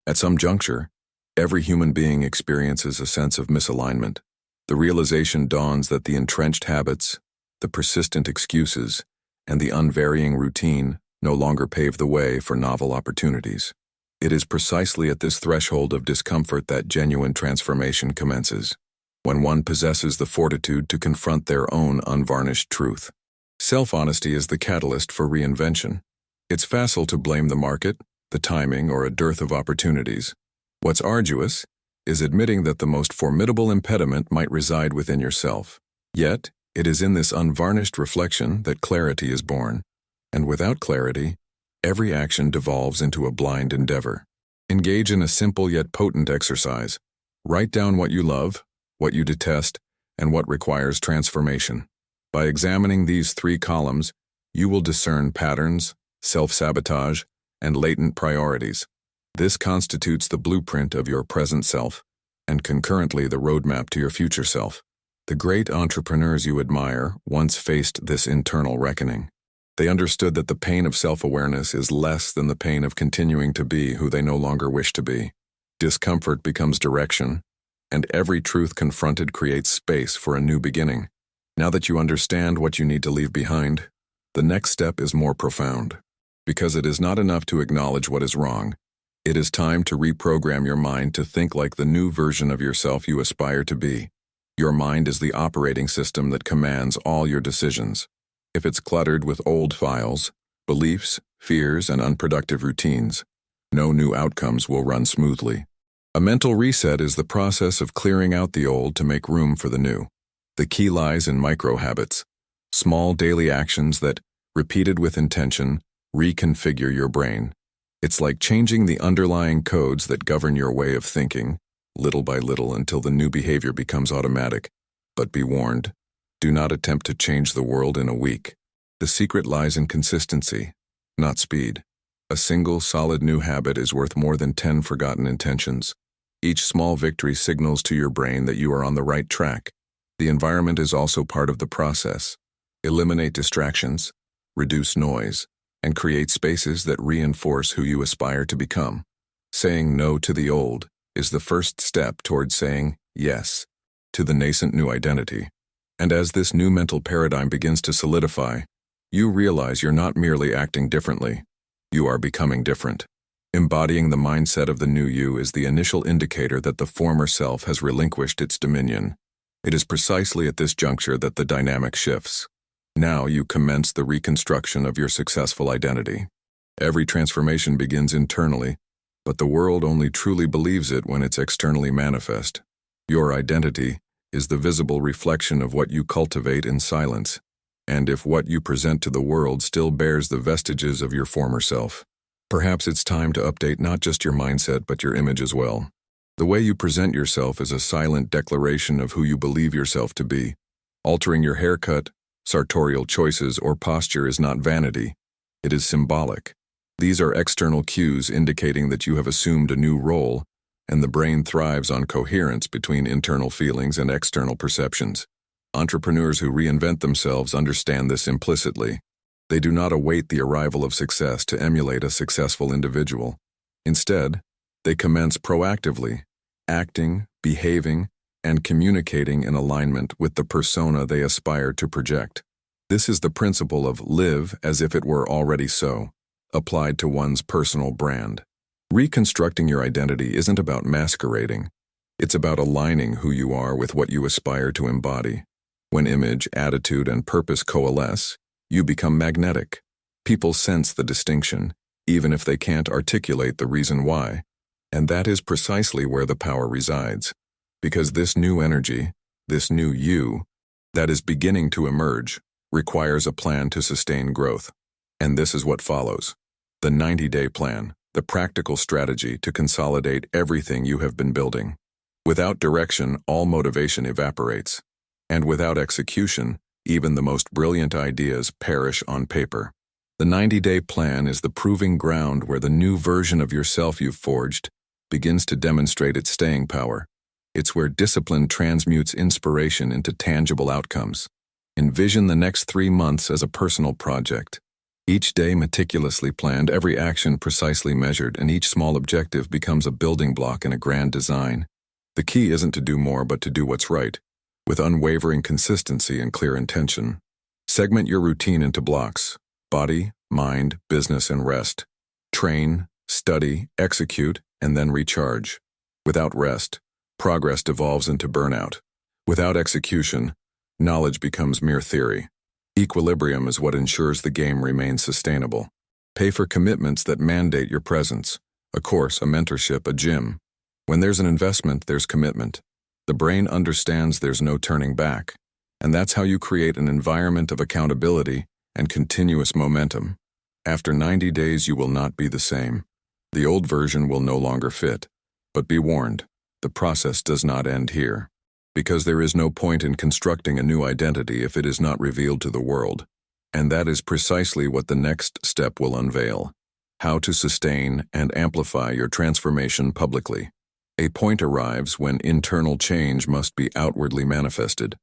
At some juncture, every human being experiences a sense of misalignment. The realization dawns that the entrenched habits, the persistent excuses, and the unvarying routine no longer pave the way for novel opportunities. It is precisely at this threshold of discomfort that genuine transformation commences, when one possesses the fortitude to confront their own unvarnished truth. Self-honesty is the catalyst for reinvention. It's facile to blame the market, the timing, or a dearth of opportunities. What's arduous is admitting that the most formidable impediment might reside within yourself. Yet, it is in this unvarnished reflection that clarity is born. And without clarity, every action devolves into a blind endeavor. Engage in a simple yet potent exercise. Write down what you love, what you detest, and what requires transformation. By examining these three columns, you will discern patterns, self-sabotage, and latent priorities. This constitutes the blueprint of your present self, and concurrently the roadmap to your future self. The great entrepreneurs you admire once faced this internal reckoning. They understood that the pain of self-awareness is less than the pain of continuing to be who they no longer wish to be. Discomfort becomes direction, and every truth confronted creates space for a new beginning. Now that you understand what you need to leave behind, the next step is more profound. Because it is not enough to acknowledge what is wrong. It is time to reprogram your mind to think like the new version of yourself you aspire to be. Your mind is the operating system that commands all your decisions. If it's cluttered with old files, beliefs, fears, and unproductive routines, no new outcomes will run smoothly. A mental reset is the process of clearing out the old to make room for the new. The key lies in micro-habits, small daily actions that, repeated with intention, reconfigure your brain. It's like changing the underlying codes that govern your way of thinking, little by little until the new behavior becomes automatic. But be warned, do not attempt to change the world in a week. The secret lies in consistency, not speed. A single solid new habit is worth more than 10 forgotten intentions. Each small victory signals to your brain that you are on the right track. The environment is also part of the process. Eliminate distractions, reduce noise, and create spaces that reinforce who you aspire to become. Saying no to the old is the first step toward saying yes to the nascent new identity. And as this new mental paradigm begins to solidify, you realize you're not merely acting differently, you are becoming different. Embodying the mindset of the new you is the initial indicator that the former self has relinquished its dominion. It is precisely at this juncture that the dynamic shifts. Now you commence the reconstruction of your successful identity. Every transformation begins internally, but the world only truly believes it when it's externally manifest. Your identity is the visible reflection of what you cultivate in silence, and if what you present to the world still bears the vestiges of your former self, perhaps it's time to update not just your mindset but your image as well. The way you present yourself is a silent declaration of who you believe yourself to be. Altering your haircut, sartorial choices, or posture is not vanity. It is symbolic. These are external cues indicating that you have assumed a new role, and the brain thrives on coherence between internal feelings and external perceptions. Entrepreneurs who reinvent themselves understand this implicitly. They do not await the arrival of success to emulate a successful individual. Instead, they commence proactively, acting, behaving, and communicating in alignment with the persona they aspire to project. This is the principle of live as if it were already so, applied to one's personal brand. Reconstructing your identity isn't about masquerading. It's about aligning who you are with what you aspire to embody. When image, attitude, and purpose coalesce, you become magnetic. People sense the distinction, even if they can't articulate the reason why. And that is precisely where the power resides. Because this new energy, this new you, that is beginning to emerge, requires a plan to sustain growth. And this is what follows. The 90-day plan, the practical strategy to consolidate everything you have been building. Without direction, all motivation evaporates. And without execution, even the most brilliant ideas perish on paper. The 90-day plan is the proving ground where the new version of yourself you've forged begins to demonstrate its staying power. It's where discipline transmutes inspiration into tangible outcomes. Envision the next 3 months as a personal project. Each day meticulously planned, every action precisely measured, and each small objective becomes a building block in a grand design. The key isn't to do more, but to do what's right, with unwavering consistency and clear intention. Segment your routine into blocks: body, mind, business, and rest. Train, study, execute, and then recharge. Without rest, progress devolves into burnout. Without execution, knowledge becomes mere theory. Equilibrium is what ensures the game remains sustainable. Pay for commitments that mandate your presence: a course, a mentorship, a gym. When there's an investment, there's commitment. The brain understands there's no turning back, and that's how you create an environment of accountability and continuous momentum. After 90 days, you will not be the same. The old version will no longer fit. But be warned, the process does not end here, because there is no point in constructing a new identity if it is not revealed to the world. And that is precisely what the next step will unveil: how to sustain and amplify your transformation publicly. A point arrives when internal change must be outwardly manifested,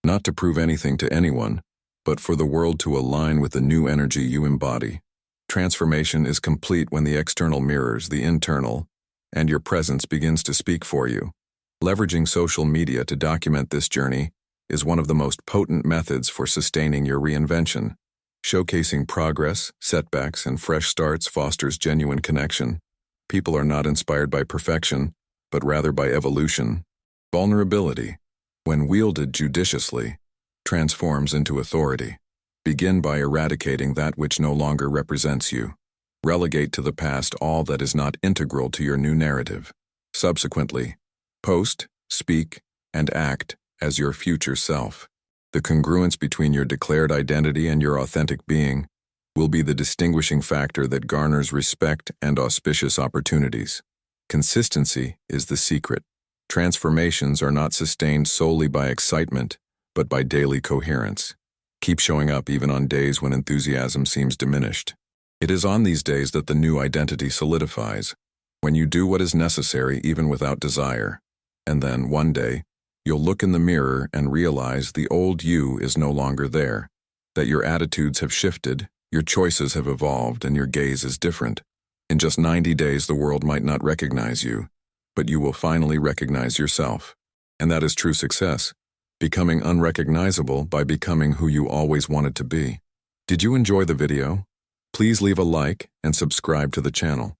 not to prove anything to anyone, but for the world to align with the new energy you embody. Transformation is complete when the external mirrors the internal, and your presence begins to speak for you. Leveraging social media to document this journey is one of the most potent methods for sustaining your reinvention. Showcasing progress, setbacks, and fresh starts fosters genuine connection. People are not inspired by perfection, but rather by evolution. Vulnerability, when wielded judiciously, transforms into authority. Begin by eradicating that which no longer represents you. Relegate to the past all that is not integral to your new narrative. Subsequently, post, speak, and act as your future self. The congruence between your declared identity and your authentic being will be the distinguishing factor that garners respect and auspicious opportunities. Consistency is the secret. Transformations are not sustained solely by excitement, but by daily coherence. Keep showing up even on days when enthusiasm seems diminished. It is on these days that the new identity solidifies, when you do what is necessary even without desire. And then, one day, you'll look in the mirror and realize the old you is no longer there, that your attitudes have shifted, your choices have evolved, and your gaze is different. In just 90 days, the world might not recognize you, but you will finally recognize yourself. And that is true success, becoming unrecognizable by becoming who you always wanted to be. Did you enjoy the video? Please leave a like and subscribe to the channel.